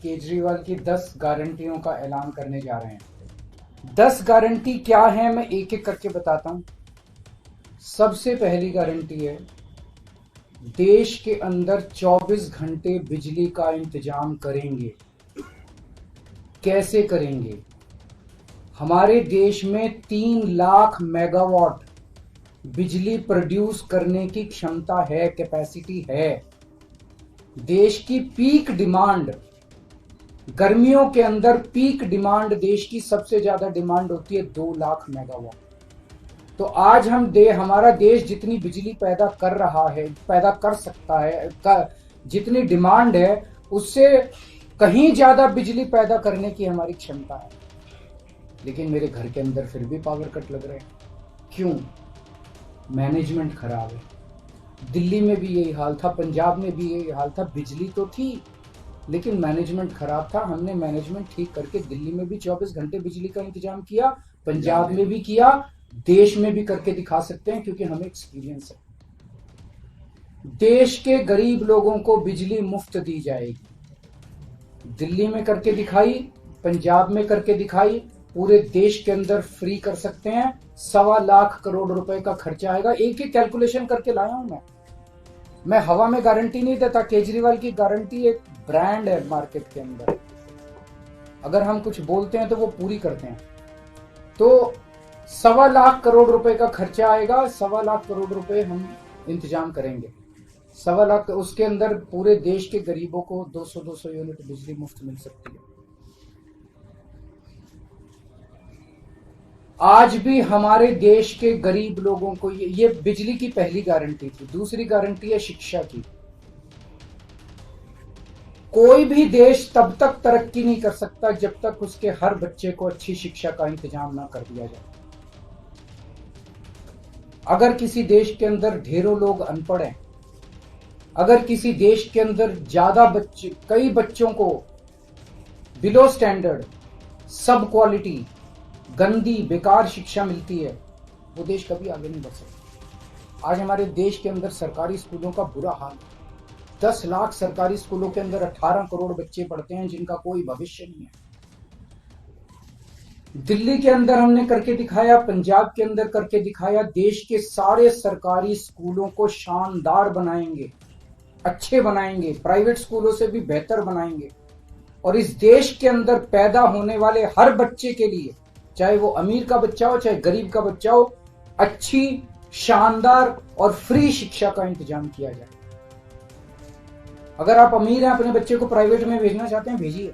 केजरीवाल की 10 गारंटियों का ऐलान करने जा रहे हैं। 10 गारंटी क्या है मैं एक एक करके बताता हूं। सबसे पहली गारंटी है, देश के अंदर 24 घंटे बिजली का इंतजाम करेंगे। कैसे करेंगे? हमारे देश में 3 लाख मेगावाट बिजली प्रोड्यूस करने की क्षमता है, कैपेसिटी है। देश की पीक डिमांड, गर्मियों के अंदर पीक डिमांड देश की सबसे ज्यादा डिमांड होती है 2 लाख मेगावाट। तो आज हमारा देश जितनी बिजली पैदा कर रहा है, पैदा कर सकता है, जितनी डिमांड है उससे कहीं ज्यादा बिजली पैदा करने की हमारी क्षमता है। लेकिन मेरे घर के अंदर फिर भी पावर कट लग रहे हैं। क्यों? मैनेजमेंट खराब है। दिल्ली में भी यही हाल था, पंजाब में भी यही हाल था। बिजली तो थी लेकिन मैनेजमेंट खराब था। हमने मैनेजमेंट ठीक करके दिल्ली में भी 24 घंटे बिजली का इंतजाम किया, पंजाब में भी किया, देश में भी करके दिखा सकते हैं क्योंकि हमें एक्सपीरियंस है। देश के गरीब लोगों को बिजली मुफ्त दी जाएगी। दिल्ली में करके दिखाई, पंजाब में करके दिखाई, पूरे देश के अंदर फ्री कर सकते हैं। 1.25 लाख करोड़ रुपए का खर्चा आएगा। एक ही कैलकुलेशन करके लाया हूं मैं हवा में गारंटी नहीं देता। केजरीवाल की गारंटी एक ब्रांड है मार्केट के अंदर। अगर हम कुछ बोलते हैं तो वो पूरी करते हैं। तो 1.25 लाख करोड़ रुपए का खर्चा आएगा। 1.25 लाख करोड़ रुपए हम इंतजाम करेंगे। 1.25 लाख, उसके अंदर पूरे देश के गरीबों को 200 यूनिट बिजली मुफ्त मिल सकती है। आज भी हमारे देश के गरीब लोगों को ये बिजली की पहली गारंटी थी। दूसरी गारंटी है शिक्षा की। कोई भी देश तब तक तरक्की नहीं कर सकता जब तक उसके हर बच्चे को अच्छी शिक्षा का इंतजाम ना कर दिया जाए। अगर किसी देश के अंदर ढेरों लोग अनपढ़ हैं, अगर किसी देश के अंदर कई बच्चों को बिलो स्टैंडर्ड, सब क्वालिटी, गंदी बेकार शिक्षा मिलती है, वो देश कभी आगे नहीं बढ़ सकता। आज हमारे देश के अंदर सरकारी स्कूलों का बुरा हाल है। 10 लाख सरकारी स्कूलों के अंदर 18 करोड़ बच्चे पढ़ते हैं जिनका कोई भविष्य नहीं है। दिल्ली के अंदर हमने करके दिखाया, पंजाब के अंदर करके दिखाया। देश के सारे सरकारी स्कूलों को शानदार बनाएंगे, अच्छे बनाएंगे, प्राइवेट स्कूलों से भी बेहतर बनाएंगे। और इस देश के अंदर पैदा होने वाले हर बच्चे के लिए, चाहे वो अमीर का बच्चा हो चाहे गरीब का बच्चा हो, अच्छी, शानदार और फ्री शिक्षा का इंतजाम किया जाए। अगर आप अमीर हैं, अपने बच्चे को प्राइवेट में भेजना चाहते हैं, भेजिए।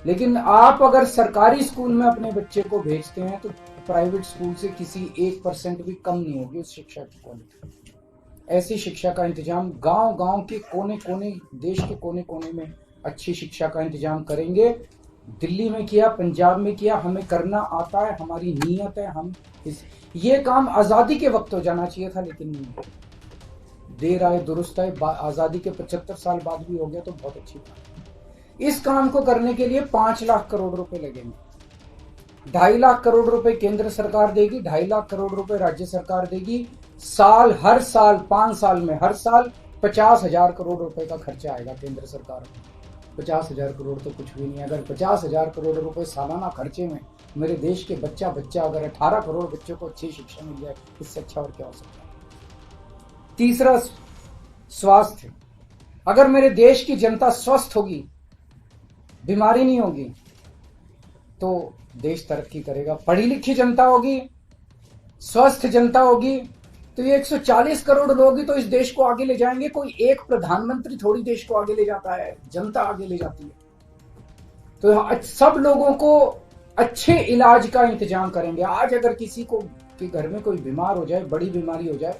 लेकिन आप अगर सरकारी स्कूल में अपने बच्चे को भेजते हैं तो प्राइवेट स्कूल से किसी 1% भी कम नहीं होगी उस शिक्षा की क्वालिटी। ऐसी शिक्षा का इंतजाम गांव-गांव के कोने-कोने, देश के कोने-कोने में अच्छी शिक्षा का इंतजाम करेंगे। दिल्ली में किया, पंजाब में किया, हमें करना आता है, हमारी नीयत है। ये काम आजादी के वक्त हो जाना चाहिए था, लेकिन नहीं। देर आए दुरुस्त आए। आजादी के 75 साल बाद भी हो गया तो बहुत अच्छी बात। इस काम को करने के लिए 5 लाख करोड़ रुपए लगेंगे। 2.5 लाख करोड़ रुपए केंद्र सरकार देगी, 2.5 लाख करोड़ रुपए राज्य सरकार देगी। हर साल 5 साल में हर साल 50,000 करोड़ रुपए का खर्चा आएगा केंद्र सरकार में। 50,000 करोड़ तो कुछ भी नहीं है। अगर 50,000 करोड़ रुपए सालाना खर्चे में मेरे देश के बच्चा अगर 18 करोड़ बच्चों को अच्छी शिक्षा मिल जाए, इससे अच्छा और क्या हो सकता है। तीसरा, स्वास्थ्य। अगर मेरे देश की जनता स्वस्थ होगी, बीमारी नहीं होगी, तो देश तरक्की करेगा। पढ़ी लिखी जनता होगी, स्वस्थ जनता होगी, तो ये 140 करोड़ लोग ही तो इस देश को आगे ले जाएंगे। कोई एक प्रधानमंत्री थोड़ी देश को आगे ले जाता है, जनता आगे ले जाती है। तो सब लोगों को अच्छे इलाज का इंतजाम करेंगे। आज अगर किसी को के घर में कोई बीमार हो जाए, बड़ी बीमारी हो जाए,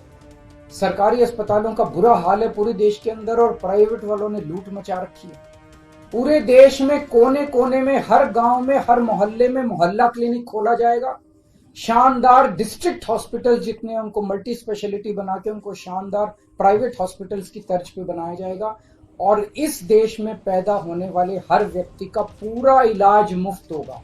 सरकारी अस्पतालों का बुरा हाल है पूरे देश के अंदर, और प्राइवेट वालों ने लूट मचा रखी है। पूरे देश में कोने कोने में, हर गांव में, हर मोहल्ले में मोहल्ला क्लिनिक खोला जाएगा। शानदार डिस्ट्रिक्ट हॉस्पिटल जितने, उनको मल्टी स्पेशलिटी बना के उनको शानदार प्राइवेट हॉस्पिटल्स की तर्ज पे बनाया जाएगा। और इस देश में पैदा होने वाले हर व्यक्ति का पूरा इलाज मुफ्त होगा,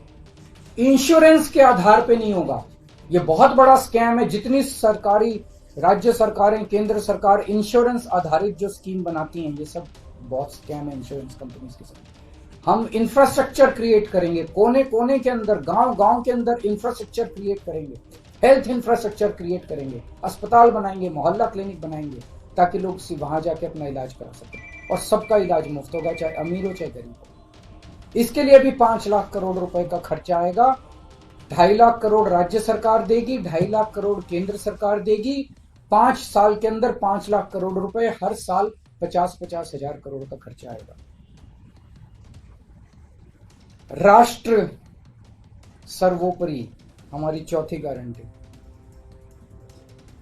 इंश्योरेंस के आधार पे नहीं होगा। ये बहुत बड़ा स्कैम है। जितनी सरकारी, राज्य सरकारें, केंद्र सरकार इंश्योरेंस आधारित जो स्कीम बनाती हैं, ये सब बहुत स्कैम है इंश्योरेंस कंपनीज के साथ। हम इंफ्रास्ट्रक्चर क्रिएट करेंगे, कोने कोने के अंदर, गांव गांव के अंदर इंफ्रास्ट्रक्चर क्रिएट करेंगे, हेल्थ इंफ्रास्ट्रक्चर क्रिएट करेंगे, अस्पताल बनाएंगे, मोहल्ला क्लिनिक बनाएंगे, ताकि लोग वहां जाके अपना इलाज करा सकें और सबका इलाज मुफ्त होगा, चाहे अमीर हो चाहे गरीब हो। इसके लिए भी 5 लाख करोड़ रुपए का खर्चा आएगा। 2.5 लाख करोड़ राज्य सरकार देगी, 2.5 लाख करोड़ केंद्र सरकार देगी। 5 साल के अंदर 5 लाख करोड़ रुपए, हर साल 50-50 हजार करोड़ का खर्चा आएगा। राष्ट्र सर्वोपरि हमारी चौथी गारंटी।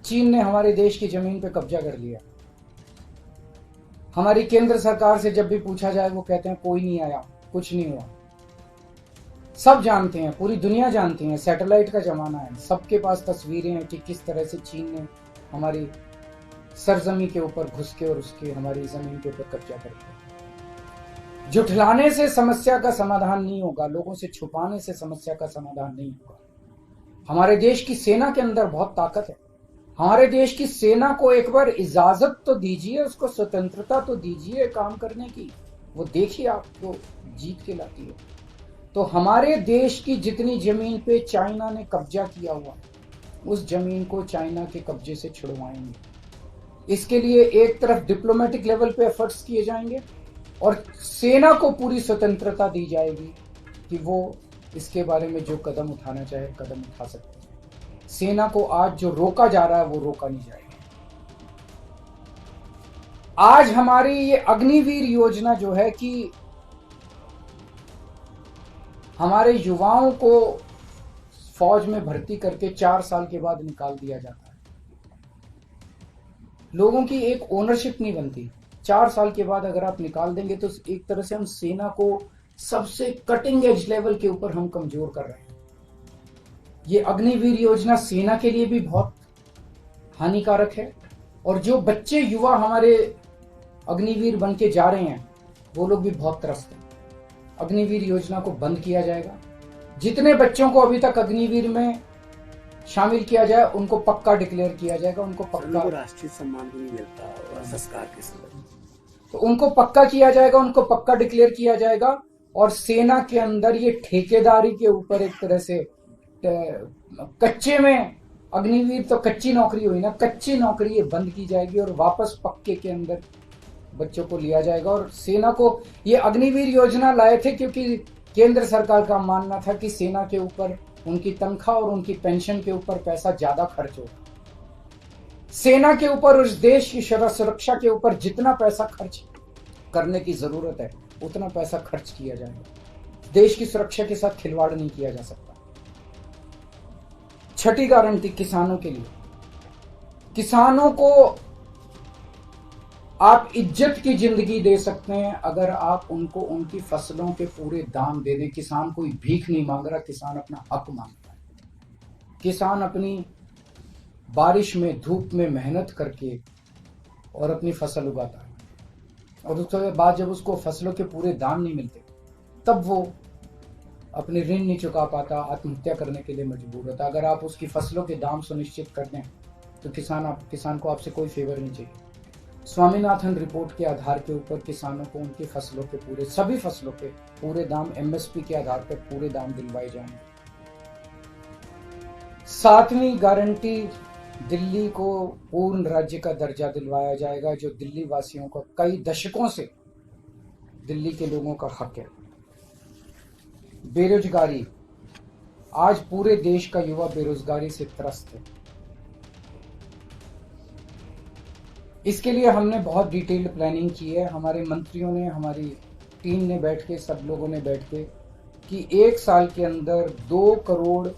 चीन ने हमारे देश की जमीन पे कब्जा कर लिया। हमारी केंद्र सरकार से जब भी पूछा जाए वो कहते हैं कोई नहीं आया, कुछ नहीं हुआ। सब जानते हैं, पूरी दुनिया जानती है, सैटेलाइट का जमाना है, सबके पास तस्वीरें हैं कि किस तरह से चीन ने हमारी सरजमी के ऊपर घुस के और उसके हमारी जमीन के ऊपर कब्जा करके। जुठलाने से समस्या का समाधान नहीं होगा, लोगों से छुपाने से समस्या का समाधान नहीं होगा। हमारे देश की सेना के अंदर बहुत ताकत है। हमारे देश की सेना को एक बार इजाजत तो दीजिए, उसको स्वतंत्रता तो दीजिए काम करने की। वो देखिए आपको जीत के लाती है। तो हमारे देश की जितनी जमीन पे चाइना ने कब्जा किया हुआ, उस जमीन को चाइना के कब्जे से छुड़वाएंगे। इसके लिए एक तरफ डिप्लोमेटिक लेवल पे एफर्ट्स किए जाएंगे और सेना को पूरी स्वतंत्रता दी जाएगी कि वो इसके बारे में जो कदम उठाना चाहे कदम उठा सकते हैं। सेना को आज जो रोका जा रहा है वो रोका नहीं जाएगा। आज हमारी ये अग्निवीर योजना जो है कि हमारे युवाओं को फौज में भर्ती करके 4 साल के बाद निकाल दिया जाता है। लोगों की एक ओनरशिप नहीं बनती। 4 साल के बाद अगर आप निकाल देंगे तो एक तरह से हम सेना को सबसे कटिंग एज लेवल के ऊपर हम कमजोर कर रहे हैं। ये अग्निवीर योजना सेना के लिए भी बहुत हानिकारक है और जो बच्चे युवा हमारे अग्निवीर बन के जा रहे हैं वो लोग भी बहुत त्रस्त हैं। अग्निवीर योजना को बंद किया जाएगा। जितने बच्चों को अभी तक अग्निवीर में शामिल किया जाए उनको पक्का डिक्लेयर किया जाएगा, उनको पक्का राष्ट्रीय सम्मान भी नहीं मिलता संस्कार के समय, तो उनको पक्का किया जाएगा, उनको पक्का डिक्लेयर किया जाएगा। और सेना के अंदर ये ठेकेदारी के ऊपर एक तरह से कच्चे में अग्निवीर तो कच्ची नौकरी हुई ना, कच्ची नौकरी ये बंद की जाएगी और वापस पक्के के अंदर बच्चों को लिया जाएगा। और सेना को ये अग्निवीर योजना लाए थे क्योंकि केंद्र सरकार का मानना था कि सेना के ऊपर उनकी तनख्वाह और उनकी पेंशन के ऊपर पैसा ज्यादा खर्च होगा। सेना के ऊपर, उस देश की सुरक्षा के ऊपर जितना पैसा खर्च करने की जरूरत है उतना पैसा खर्च किया जाएगा। देश की सुरक्षा के साथ खिलवाड़ नहीं किया जा सकता। छठी गारंटी किसानों के लिए। किसानों को आप इज्जत की जिंदगी दे सकते हैं अगर आप उनको उनकी फसलों के पूरे दाम दे दें। किसान कोई भीख नहीं मांग रहा, किसान अपना हक मांग रहा है। किसान अपनी बारिश में, धूप में मेहनत करके और अपनी फसल उगाता है और उसके बाद जब उसको फसलों के पूरे दाम नहीं मिलते तब वो अपने ऋण नहीं चुका पाता, आत्महत्या करने के लिए मजबूर होता। अगर आप उसकी फसलों के दाम सुनिश्चित कर दें तो किसान को आपसे कोई फेवर नहीं चाहिए। स्वामीनाथन रिपोर्ट के आधार के ऊपर किसानों को उनकी फसलों के पूरे, सभी फसलों के पूरे दाम एमएसपी के आधार पर पूरे दाम दिलवाए जाएंगे। 7वीं गारंटी, दिल्ली को पूर्ण राज्य का दर्जा दिलवाया जाएगा, जो दिल्ली वासियों का कई दशकों से दिल्ली के लोगों का हक है। बेरोजगारी, आज पूरे देश का युवा बेरोजगारी से त्रस्त है। इसके लिए हमने बहुत डिटेल्ड प्लानिंग की है। हमारे मंत्रियों ने, हमारी टीम ने बैठ के, सब लोगों ने बैठ के कि 1 साल के अंदर 2 करोड़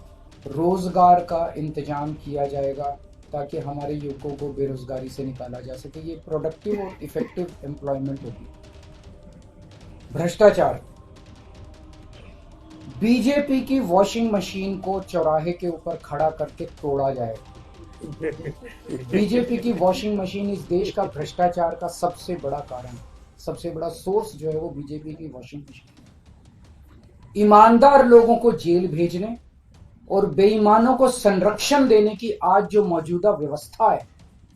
रोजगार का इंतजाम किया जाएगा ताकि हमारे युवकों को बेरोजगारी से निकाला जा सके। ये प्रोडक्टिव और इफेक्टिव एम्प्लॉयमेंट होगी। भ्रष्टाचार, बीजेपी की वॉशिंग मशीन को चौराहे के ऊपर खड़ा करके तोड़ा जाएगा। बीजेपी की वॉशिंग मशीन इस देश का भ्रष्टाचार का सबसे बड़ा कारण, सबसे बड़ा सोर्स जो है वो बीजेपी की वॉशिंग मशीन। ईमानदार लोगों को जेल भेजने और बेईमानों को संरक्षण देने की आज जो मौजूदा व्यवस्था है,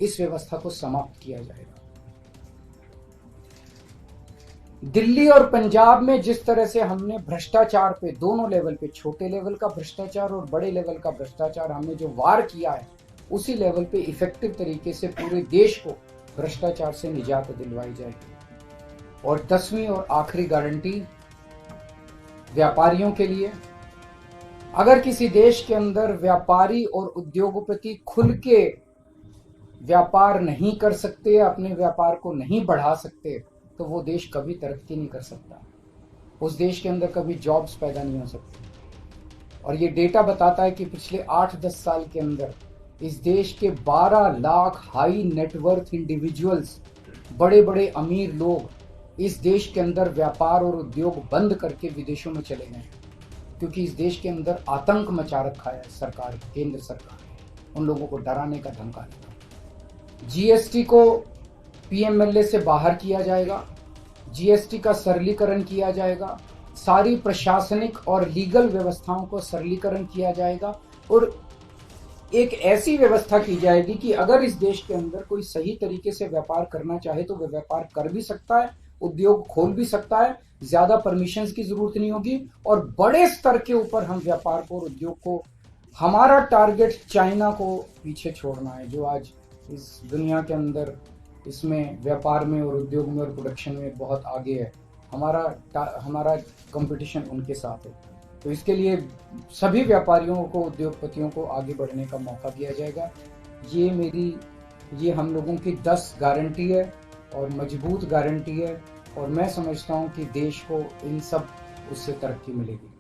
इस व्यवस्था को समाप्त किया जाएगा। दिल्ली और पंजाब में जिस तरह से हमने भ्रष्टाचार पे दोनों लेवल पे, छोटे लेवल का भ्रष्टाचार और बड़े लेवल का भ्रष्टाचार, हमने जो वार किया है, उसी लेवल पे इफेक्टिव तरीके से पूरे देश को भ्रष्टाचार से निजात दिलवाई जाएगी। और 10वीं और आखिरी गारंटी व्यापारियों के लिए, अगर किसी देश के अंदर व्यापारी और उद्योगपति खुल के व्यापार नहीं कर सकते, अपने व्यापार को नहीं बढ़ा सकते, तो वो देश कभी तरक्की नहीं कर सकता, उस देश के अंदर कभी जॉब्स पैदा नहीं हो सकते। और ये डेटा बताता है कि पिछले 8-10 साल के अंदर इस देश के 12 लाख हाई नेटवर्थ इंडिविजुअल्स, बड़े बड़े अमीर लोग इस देश के अंदर व्यापार और उद्योग बंद करके विदेशों में चले गए, क्योंकि इस देश के अंदर आतंक मचा रखा है सरकार, केंद्र सरकार ने, उन लोगों को डराने का, धमकाने का। जीएसटी को पीएमएलए से बाहर किया जाएगा, जीएसटी का सरलीकरण किया जाएगा, सारी प्रशासनिक और लीगल व्यवस्थाओं को सरलीकरण किया जाएगा, और एक ऐसी व्यवस्था की जाएगी कि अगर इस देश के अंदर कोई सही तरीके से व्यापार करना चाहे तो वह व्यापार कर भी सकता है, उद्योग खोल भी सकता है, ज्यादा परमिशंस की जरूरत नहीं होगी, और बड़े स्तर के ऊपर हम व्यापार को और उद्योग को, हमारा टारगेट चाइना को पीछे छोड़ना है, जो आज इस दुनिया के अंदर इसमें व्यापार में और उद्योग में और प्रोडक्शन में बहुत आगे है। हमारा कंपटीशन उनके साथ है। तो इसके लिए सभी व्यापारियों को, उद्योगपतियों को आगे बढ़ने का मौका दिया जाएगा। ये हम लोगों की 10 गारंटी है और मजबूत गारंटी है, और मैं समझता हूँ कि देश को इन सब उससे तरक्की मिलेगी।